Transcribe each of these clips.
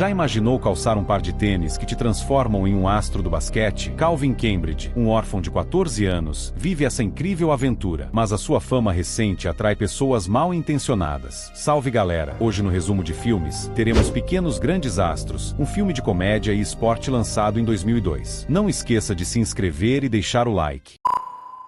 Já imaginou calçar um par de tênis que te transformam em um astro do basquete? Calvin Cambridge, um órfão de 14 anos, vive essa incrível aventura, mas a sua fama recente atrai pessoas mal intencionadas. Salve galera! Hoje no resumo de filmes, teremos Pequenos Grandes Astros, um filme de comédia e esporte lançado em 2002. Não esqueça de se inscrever e deixar o like.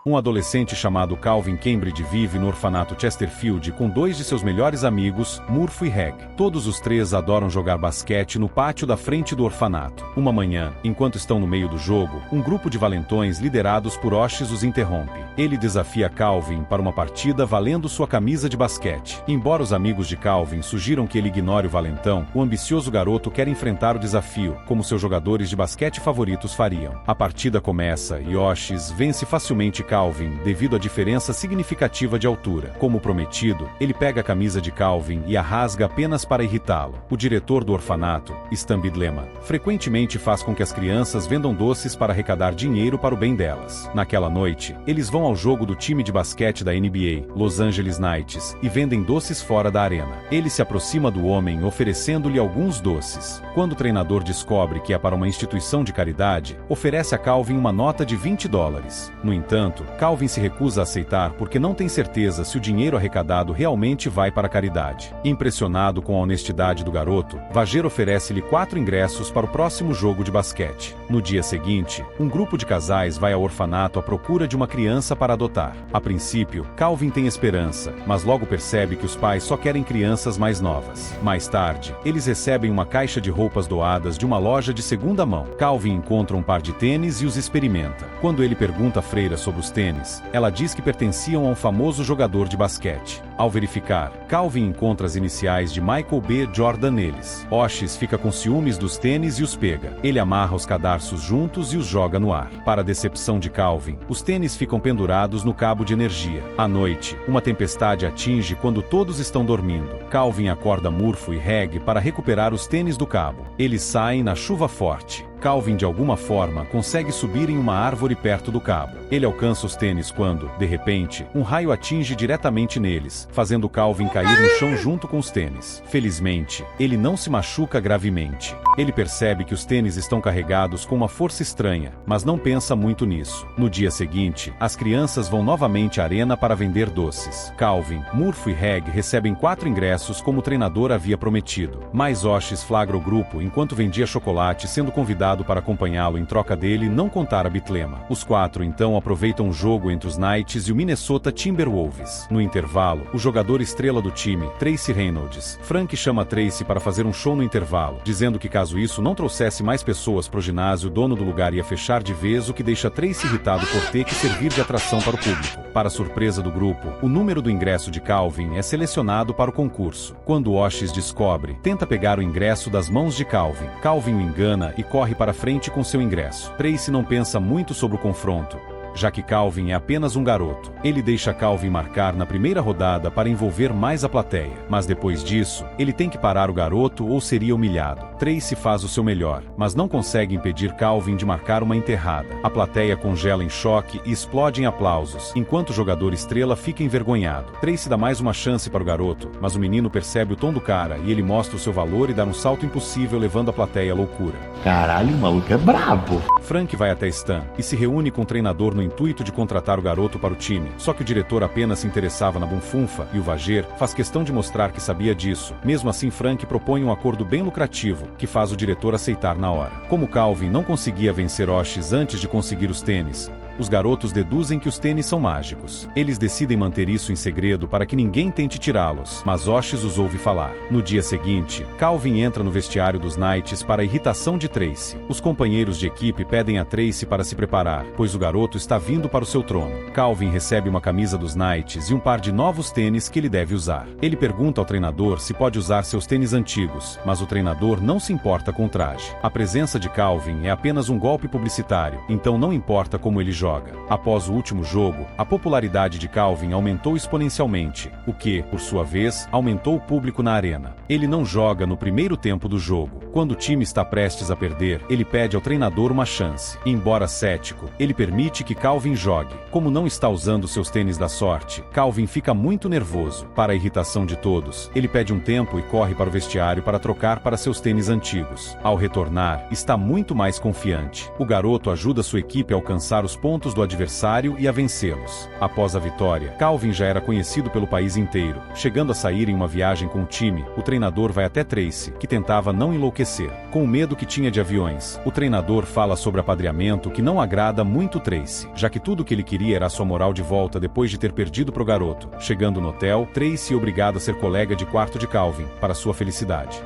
Um adolescente chamado Calvin Cambridge vive no orfanato Chesterfield com dois de seus melhores amigos, Murphy e Reg. Todos os três adoram jogar basquete no pátio da frente do orfanato. Uma manhã, enquanto estão no meio do jogo, um grupo de valentões liderados por Oshis os interrompe. Ele desafia Calvin para uma partida valendo sua camisa de basquete. Embora os amigos de Calvin sugiram que ele ignore o valentão, o ambicioso garoto quer enfrentar o desafio, como seus jogadores de basquete favoritos fariam. A partida começa e Oshis vence facilmente Calvin devido à diferença significativa de altura. Como prometido, ele pega a camisa de Calvin e a rasga apenas para irritá-lo. O diretor do orfanato, Stan Bidlema, frequentemente faz com que as crianças vendam doces para arrecadar dinheiro para o bem delas. Naquela noite, eles vão ao jogo do time de basquete da NBA, Los Angeles Knights, e vendem doces fora da arena. Ele se aproxima do homem oferecendo-lhe alguns doces. Quando o treinador descobre que é para uma instituição de caridade, oferece a Calvin uma nota de $20. No entanto, Calvin se recusa a aceitar porque não tem certeza se o dinheiro arrecadado realmente vai para a caridade. Impressionado com a honestidade do garoto, Vager oferece-lhe 4 ingressos para o próximo jogo de basquete. No dia seguinte, um grupo de casais vai ao orfanato à procura de uma criança para adotar. A princípio, Calvin tem esperança, mas logo percebe que os pais só querem crianças mais novas. Mais tarde, eles recebem uma caixa de roupas doadas de uma loja de segunda mão. Calvin encontra um par de tênis e os experimenta. Quando ele pergunta à freira sobre os tênis, ela diz que pertenciam a um famoso jogador de basquete. Ao verificar, Calvin encontra as iniciais de Michael B. Jordan neles. Oshis fica com ciúmes dos tênis e os pega. Ele amarra os cadarços juntos e os joga no ar. Para a decepção de Calvin, os tênis ficam pendurados no cabo de energia. À noite, uma tempestade atinge quando todos estão dormindo. Calvin acorda Murphy e Reg para recuperar os tênis do cabo. Eles saem na chuva forte. Calvin, de alguma forma, consegue subir em uma árvore perto do cabo. Ele alcança os tênis quando, de repente, um raio atinge diretamente neles, fazendo Calvin cair no chão junto com os tênis. Felizmente, ele não se machuca gravemente. Ele percebe que os tênis estão carregados com uma força estranha, mas não pensa muito nisso. No dia seguinte, as crianças vão novamente à arena para vender doces. Calvin, Murphy e Reg recebem 4 ingressos como o treinador havia prometido. Mas Oshis flagra o grupo enquanto vendia chocolate, sendo convidado para acompanhá-lo em troca dele não contar a Bidlema. Os 4 então aproveitam o jogo entre os Knights e o Minnesota Timberwolves. No intervalo, o jogador estrela do time, Tracy Reynolds, Frank chama Tracy para fazer um show no intervalo, dizendo que caso isso não trouxesse mais pessoas para o ginásio, o dono do lugar ia fechar de vez, o que deixa Tracy irritado por ter que servir de atração para o público. Para a surpresa do grupo, o número do ingresso de Calvin é selecionado para o concurso. Quando Oshis descobre, tenta pegar o ingresso das mãos de Calvin. Calvin o engana e corre para frente com seu ingresso. Tracy não pensa muito sobre o confronto, já que Calvin é apenas um garoto. Ele deixa Calvin marcar na primeira rodada para envolver mais a plateia. Mas depois disso, ele tem que parar o garoto ou seria humilhado. Tracy faz o seu melhor, mas não consegue impedir Calvin de marcar uma enterrada. A plateia congela em choque e explode em aplausos, enquanto o jogador estrela fica envergonhado. Tracy dá mais uma chance para o garoto, mas o menino percebe o tom do cara e ele mostra o seu valor e dá um salto impossível, levando a plateia à loucura. Caralho, o maluco é brabo. Frank vai até Stan e se reúne com o treinador no intuito de contratar o garoto para o time. Só que o diretor apenas se interessava na bunfunfa e o Vager faz questão de mostrar que sabia disso. Mesmo assim, Frank propõe um acordo bem lucrativo, que faz o diretor aceitar na hora. Como Calvin não conseguia vencer Oshis antes de conseguir os tênis, os garotos deduzem que os tênis são mágicos. Eles decidem manter isso em segredo para que ninguém tente tirá-los, mas Oshis os ouve falar. No dia seguinte, Calvin entra no vestiário dos Knights para a irritação de Tracy. Os companheiros de equipe pedem a Tracy para se preparar, pois o garoto está vindo para o seu trono. Calvin recebe uma camisa dos Knights e um par de novos tênis que ele deve usar. Ele pergunta ao treinador se pode usar seus tênis antigos, mas o treinador não se importa com o traje. A presença de Calvin é apenas um golpe publicitário, então não importa como ele joga. joga. Após o último jogo, a popularidade de Calvin aumentou exponencialmente, o que, por sua vez, aumentou o público na arena. Ele não joga no primeiro tempo do jogo. Quando o time está prestes a perder, ele pede ao treinador uma chance. Embora cético, ele permite que Calvin jogue. Como não está usando seus tênis da sorte, Calvin fica muito nervoso. Para a irritação de todos, ele pede um tempo e corre para o vestiário para trocar para seus tênis antigos. Ao retornar, está muito mais confiante. O garoto ajuda sua equipe a alcançar os pontos do adversário e a vencê-los. Após a vitória, Calvin já era conhecido pelo país inteiro. Chegando a sair em uma viagem com o time, o treinador vai até Tracy, que tentava não enlouquecer. Com o medo que tinha de aviões, o treinador fala sobre apadrinhamento que não agrada muito Tracy, já que tudo o que ele queria era sua moral de volta depois de ter perdido pro garoto. Chegando no hotel, Tracy é obrigado a ser colega de quarto de Calvin, para sua felicidade.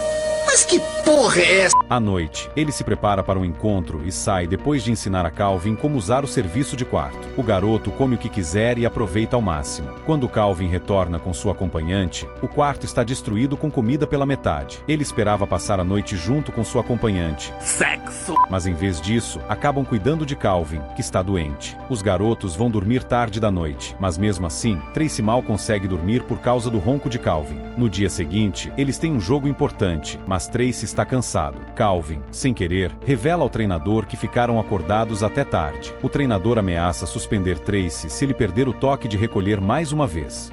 Mas que porra é essa? À noite, ele se prepara para um encontro e sai depois de ensinar a Calvin como usar o serviço de quarto. O garoto come o que quiser e aproveita ao máximo. Quando Calvin retorna com sua acompanhante, o quarto está destruído com comida pela metade. Ele esperava passar a noite junto com sua acompanhante. Sexo! Mas em vez disso, acabam cuidando de Calvin, que está doente. Os garotos vão dormir tarde da noite, mas mesmo assim, Tracy mal consegue dormir por causa do ronco de Calvin. No dia seguinte, eles têm um jogo importante, mas Tracy está cansado. Calvin, sem querer, revela ao treinador que ficaram acordados até tarde. O treinador ameaça suspender Tracy se ele perder o toque de recolher mais uma vez.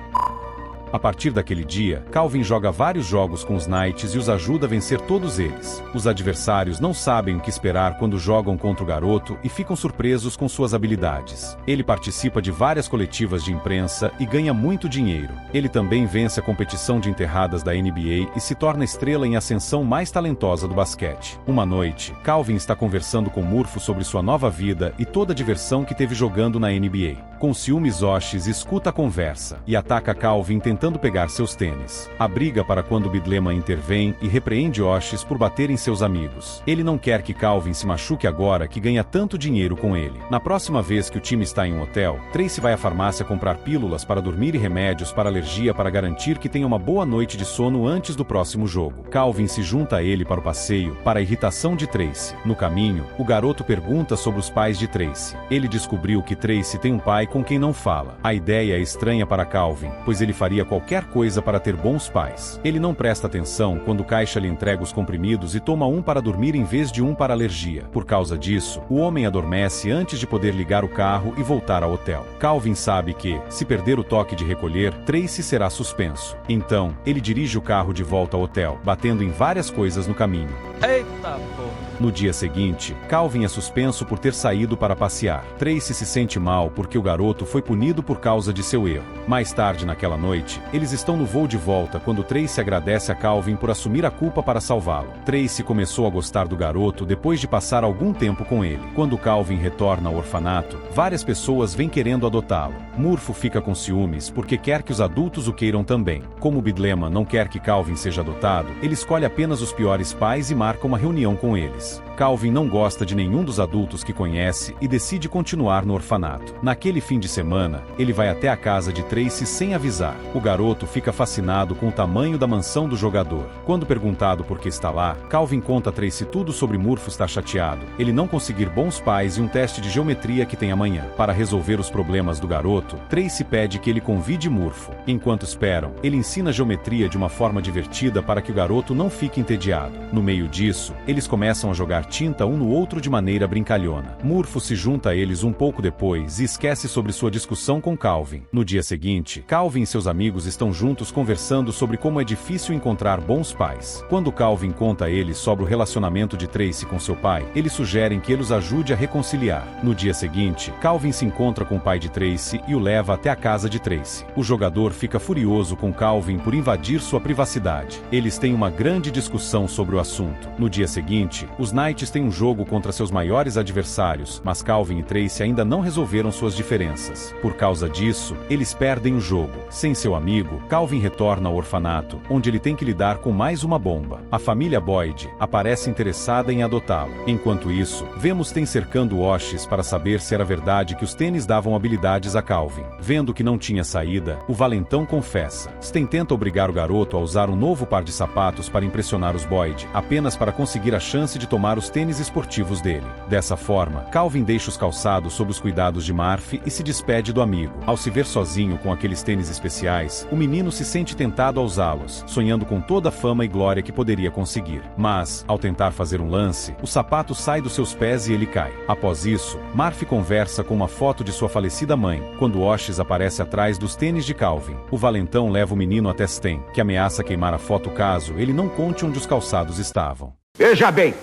A partir daquele dia, Calvin joga vários jogos com os Knights e os ajuda a vencer todos eles. Os adversários não sabem o que esperar quando jogam contra o garoto e ficam surpresos com suas habilidades. Ele participa de várias coletivas de imprensa e ganha muito dinheiro. Ele também vence a competição de enterradas da NBA e se torna a estrela em ascensão mais talentosa do basquete. Uma noite, Calvin está conversando com Murphy sobre sua nova vida e toda a diversão que teve jogando na NBA. Com ciúmes, Oshis escuta a conversa e ataca Calvin tentando pegar seus tênis. A briga para quando Bidlema intervém e repreende Oshis por bater em seus amigos. Ele não quer que Calvin se machuque agora que ganha tanto dinheiro com ele. Na próxima vez que o time está em um hotel, Tracy vai à farmácia comprar pílulas para dormir e remédios para alergia para garantir que tenha uma boa noite de sono antes do próximo jogo. Calvin se junta a ele para o passeio, para a irritação de Tracy. No caminho, o garoto pergunta sobre os pais de Tracy. Ele descobriu que Tracy tem um pai com quem não fala. A ideia é estranha para Calvin, pois ele faria qualquer coisa para ter bons pais. Ele não presta atenção quando o caixa lhe entrega os comprimidos e toma um para dormir em vez de um para alergia. Por causa disso, o homem adormece antes de poder ligar o carro e voltar ao hotel. Calvin sabe que, se perder o toque de recolher, Tracy será suspenso. Então, ele dirige o carro de volta ao hotel, batendo em várias coisas no caminho. Eita porra! No dia seguinte, Calvin é suspenso por ter saído para passear. Tracy se sente mal porque o garoto foi punido por causa de seu erro. Mais tarde naquela noite, eles estão no voo de volta quando Tracy agradece a Calvin por assumir a culpa para salvá-lo. Tracy começou a gostar do garoto depois de passar algum tempo com ele. Quando Calvin retorna ao orfanato, várias pessoas vêm querendo adotá-lo. Murphy fica com ciúmes porque quer que os adultos o queiram também. Como Bidlema não quer que Calvin seja adotado, ele escolhe apenas os piores pais e marca uma reunião com eles. Calvin não gosta de nenhum dos adultos que conhece e decide continuar no orfanato. Naquele fim de semana, ele vai até a casa de Tracy sem avisar. O garoto fica fascinado com o tamanho da mansão do jogador. Quando perguntado por que está lá, Calvin conta a Tracy tudo sobre Murphy estar chateado, ele não conseguir bons pais e um teste de geometria que tem amanhã. Para resolver os problemas do garoto, Tracy pede que ele convide Murphy. Enquanto esperam, ele ensina geometria de uma forma divertida para que o garoto não fique entediado. No meio disso, eles começam a jogar tinta um no outro de maneira brincalhona. Murphy se junta a eles um pouco depois e esquece sobre sua discussão com Calvin. No dia seguinte, Calvin e seus amigos estão juntos conversando sobre como é difícil encontrar bons pais. Quando Calvin conta a eles sobre o relacionamento de Tracy com seu pai, eles sugerem que ele os ajude a reconciliar. No dia seguinte, Calvin se encontra com o pai de Tracy e o leva até a casa de Tracy. O jogador fica furioso com Calvin por invadir sua privacidade. Eles têm uma grande discussão sobre o assunto. No dia seguinte, os Knights têm um jogo contra seus maiores adversários, mas Calvin e Tracy ainda não resolveram suas diferenças. Por causa disso, eles perdem o jogo. Sem seu amigo, Calvin retorna ao orfanato, onde ele tem que lidar com mais uma bomba. A família Boyd aparece interessada em adotá-lo. Enquanto isso, vemos Ten cercando Oshis para saber se era verdade que os tênis davam habilidades a Calvin. Vendo que não tinha saída, o valentão confessa. Ten tenta obrigar o garoto a usar um novo par de sapatos para impressionar os Boyd, apenas para conseguir a chance de retomar os tênis esportivos dele. Dessa forma, Calvin deixa os calçados sob os cuidados de Murphy e se despede do amigo. Ao se ver sozinho com aqueles tênis especiais, o menino se sente tentado a usá-los, sonhando com toda a fama e glória que poderia conseguir. Mas, ao tentar fazer um lance, o sapato sai dos seus pés e ele cai. Após isso, Murphy conversa com uma foto de sua falecida mãe, quando Oshis aparece atrás dos tênis de Calvin. O valentão leva o menino até Sten, que ameaça queimar a foto caso ele não conte onde os calçados estavam. Veja bem,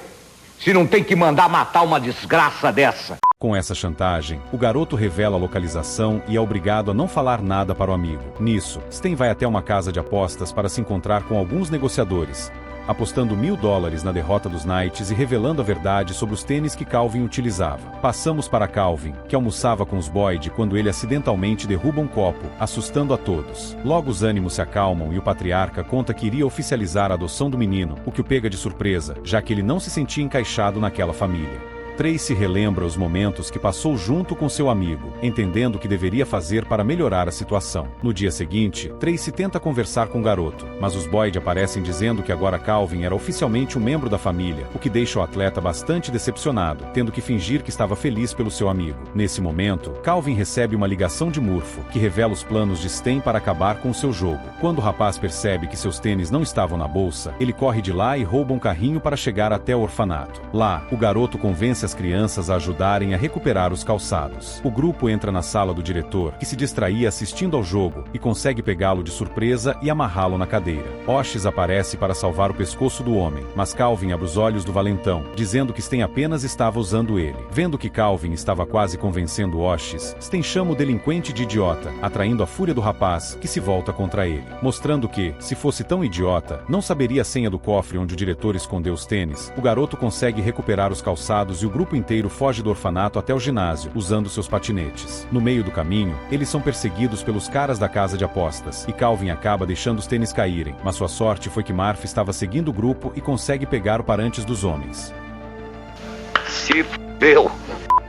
se não tem que mandar matar uma desgraça dessa. Com essa chantagem, o garoto revela a localização e é obrigado a não falar nada para o amigo. Nisso, Sten vai até uma casa de apostas para se encontrar com alguns negociadores, apostando $1000 na derrota dos Knights e revelando a verdade sobre os tênis que Calvin utilizava. Passamos para Calvin, que almoçava com os Boyd quando ele acidentalmente derruba um copo, assustando a todos. Logo os ânimos se acalmam e o patriarca conta que iria oficializar a adoção do menino, o que o pega de surpresa, já que ele não se sentia encaixado naquela família. Tracy relembra os momentos que passou junto com seu amigo, entendendo o que deveria fazer para melhorar a situação. No dia seguinte, Tracy tenta conversar com o garoto, mas os Boyd aparecem dizendo que agora Calvin era oficialmente um membro da família, o que deixa o atleta bastante decepcionado, tendo que fingir que estava feliz pelo seu amigo. Nesse momento, Calvin recebe uma ligação de Murphy, que revela os planos de Sten para acabar com o seu jogo. Quando o rapaz percebe que seus tênis não estavam na bolsa, ele corre de lá e rouba um carrinho para chegar até o orfanato. Lá, o garoto convence as crianças a ajudarem a recuperar os calçados. O grupo entra na sala do diretor, que se distraía assistindo ao jogo, e consegue pegá-lo de surpresa e amarrá-lo na cadeira. Oshis aparece para salvar o pescoço do homem, mas Calvin abre os olhos do valentão, dizendo que Sten apenas estava usando ele. Vendo que Calvin estava quase convencendo Oshis, Sten chama o delinquente de idiota, atraindo a fúria do rapaz, que se volta contra ele, mostrando que, se fosse tão idiota, não saberia a senha do cofre onde o diretor escondeu os tênis. O garoto consegue recuperar os calçados e o grupo inteiro foge do orfanato até o ginásio, usando seus patinetes. No meio do caminho, eles são perseguidos pelos caras da casa de apostas, e Calvin acaba deixando os tênis caírem, mas sua sorte foi que Murphy estava seguindo o grupo e consegue pegar o par antes dos homens. Se deu.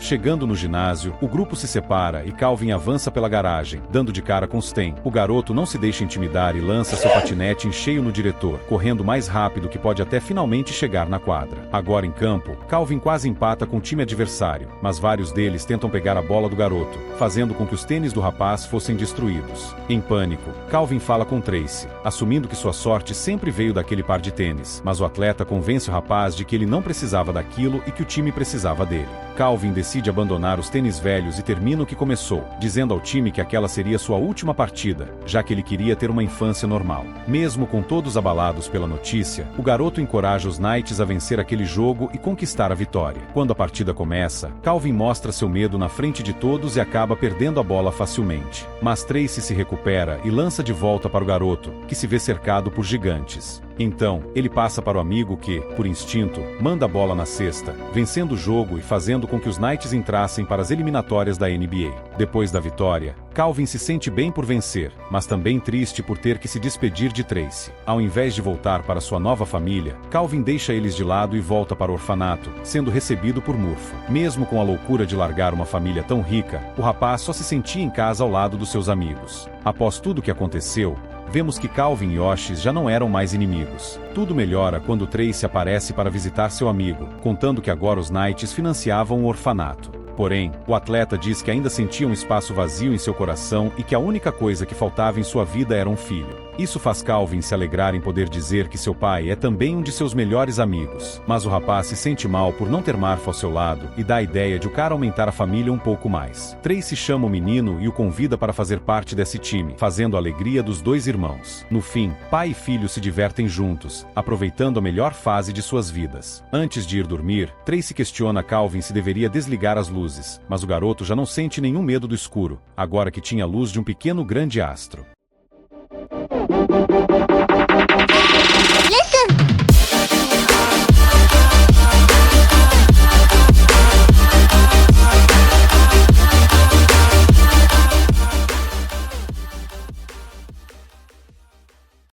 Chegando no ginásio, o grupo se separa e Calvin avança pela garagem, dando de cara com Sten. O garoto não se deixa intimidar e lança seu patinete em cheio no diretor, correndo mais rápido que pode até finalmente chegar na quadra. Agora em campo, Calvin quase empata com o time adversário, mas vários deles tentam pegar a bola do garoto, fazendo com que os tênis do rapaz fossem destruídos. Em pânico, Calvin fala com Tracy, assumindo que sua sorte sempre veio daquele par de tênis, mas o atleta convence o rapaz de que ele não precisava daquilo e que o time precisava dele. Calvin decide abandonar os tênis velhos e termina o que começou, dizendo ao time que aquela seria sua última partida, já que ele queria ter uma infância normal. Mesmo com todos abalados pela notícia, o garoto encoraja os Knights a vencer aquele jogo e conquistar a vitória. Quando a partida começa, Calvin mostra seu medo na frente de todos e acaba perdendo a bola facilmente. Mas Tracy se recupera e lança de volta para o garoto, que se vê cercado por gigantes. Então, ele passa para o amigo que, por instinto, manda a bola na cesta, vencendo o jogo e fazendo com que os Knights entrassem para as eliminatórias da NBA. Depois da vitória, Calvin se sente bem por vencer, mas também triste por ter que se despedir de Tracy. Ao invés de voltar para sua nova família, Calvin deixa eles de lado e volta para o orfanato, sendo recebido por Murphy. Mesmo com a loucura de largar uma família tão rica, o rapaz só se sentia em casa ao lado dos seus amigos. Após tudo o que aconteceu, vemos que Calvin e Oshis já não eram mais inimigos. Tudo melhora quando Tracy aparece para visitar seu amigo, contando que agora os Knights financiavam o orfanato. Porém, o atleta diz que ainda sentia um espaço vazio em seu coração e que a única coisa que faltava em sua vida era um filho. Isso faz Calvin se alegrar em poder dizer que seu pai é também um de seus melhores amigos. Mas o rapaz se sente mal por não ter Murphy ao seu lado e dá a ideia de o cara aumentar a família um pouco mais. Tracy chama o menino e o convida para fazer parte desse time, fazendo a alegria dos dois irmãos. No fim, pai e filho se divertem juntos, aproveitando a melhor fase de suas vidas. Antes de ir dormir, Tracy questiona Calvin se deveria desligar as luzes, mas o garoto já não sente nenhum medo do escuro, agora que tinha a luz de um pequeno grande astro.